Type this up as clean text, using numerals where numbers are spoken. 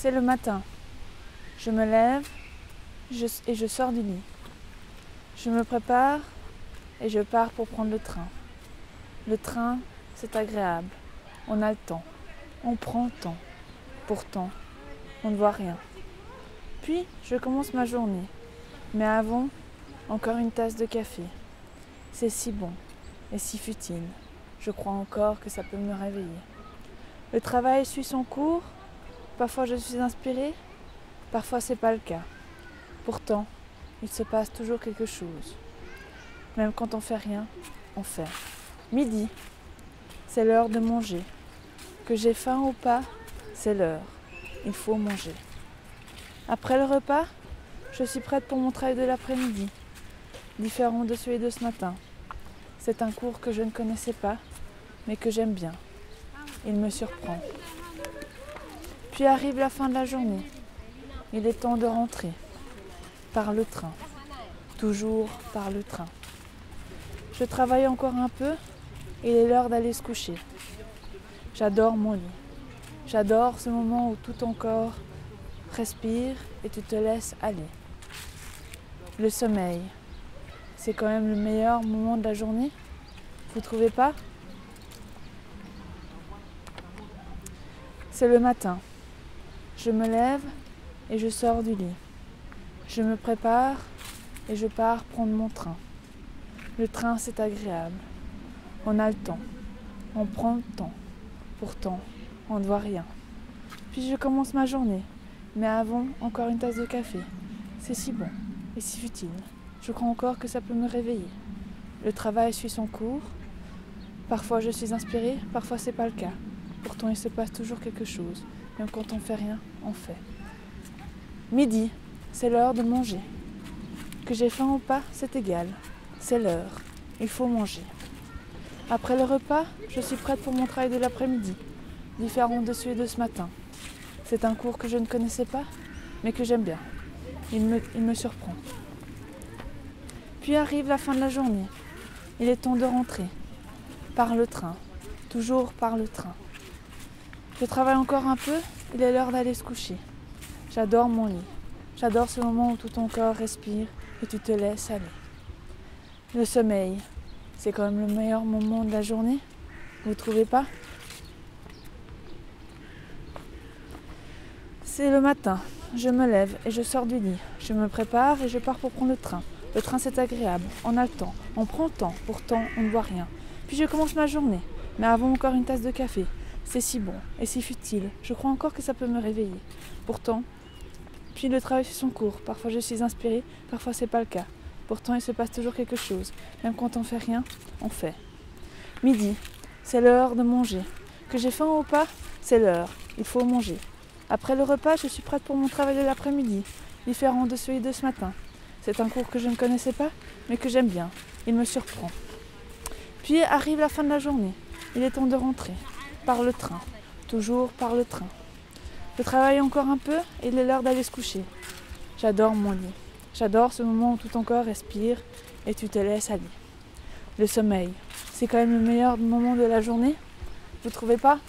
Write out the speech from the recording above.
C'est le matin. Je me lève et je sors du lit. Je me prépare et je pars pour prendre le train. Le train, c'est agréable. On a le temps. On prend le temps. Pourtant, on ne voit rien. Puis, je commence ma journée. Mais avant, encore une tasse de café. C'est si bon et si futile. Je crois encore que ça peut me réveiller. Le travail suit son cours. Parfois je suis inspirée, parfois c'est pas le cas. Pourtant, il se passe toujours quelque chose. Même quand on fait rien, on fait. Midi, c'est l'heure de manger. Que j'ai faim ou pas, c'est l'heure. Il faut manger. Après le repas, je suis prête pour mon travail de l'après-midi, différent de celui de ce matin. C'est un cours que je ne connaissais pas, mais que j'aime bien. Il me surprend. Puis arrive la fin de la journée. Il est temps de rentrer. Par le train. Toujours par le train. Je travaille encore un peu et il est l'heure d'aller se coucher. J'adore mon lit. J'adore ce moment où tout ton corps respire et tu te laisses aller. Le sommeil, c'est quand même le meilleur moment de la journée. Vous trouvez pas? C'est le matin. Je me lève et je sors du lit. Je me prépare et je pars prendre mon train. Le train, c'est agréable. On a le temps. On prend le temps. Pourtant, on ne voit rien. Puis je commence ma journée. Mais avant, encore une tasse de café. C'est si bon et si futile. Je crois encore que ça peut me réveiller. Le travail suit son cours. Parfois je suis inspirée, parfois c'est pas le cas. Pourtant, il se passe toujours quelque chose. Même quand on fait rien, on fait. Midi, c'est l'heure de manger. Que j'ai faim ou pas, c'est égal. C'est l'heure. Il faut manger. Après le repas, je suis prête pour mon travail de l'après-midi, différent de celui de ce matin. C'est un cours que je ne connaissais pas, mais que j'aime bien. Il me surprend. Puis arrive la fin de la journée. Il est temps de rentrer. Par le train. Toujours par le train. Je travaille encore un peu, il est l'heure d'aller se coucher. J'adore mon lit. J'adore ce moment où tout ton corps respire et tu te laisses aller. Le sommeil, c'est quand même le meilleur moment de la journée. Vous trouvez pas? C'est le matin. Je me lève et je sors du lit. Je me prépare et je pars pour prendre le train. Le train, c'est agréable. On a le temps. On prend le temps. Pourtant, on ne voit rien. Puis je commence ma journée. Mais avant encore une tasse de café. C'est si bon et si futile. Je crois encore que ça peut me réveiller. Pourtant, puis le travail fait son cours. Parfois je suis inspirée, parfois c'est pas le cas. Pourtant il se passe toujours quelque chose. Même quand on fait rien, on fait. Midi, c'est l'heure de manger. Que j'ai faim ou pas, c'est l'heure. Il faut manger. Après le repas, je suis prête pour mon travail de l'après-midi, différent de celui de ce matin. C'est un cours que je ne connaissais pas, mais que j'aime bien. Il me surprend. Puis arrive la fin de la journée. Il est temps de rentrer. Par le train. Toujours par le train. Je travaille encore un peu et il est l'heure d'aller se coucher. J'adore mon lit. J'adore ce moment où tout ton corps respire et tu te laisses aller. Le sommeil, c'est quand même le meilleur moment de la journée. Vous trouvez pas?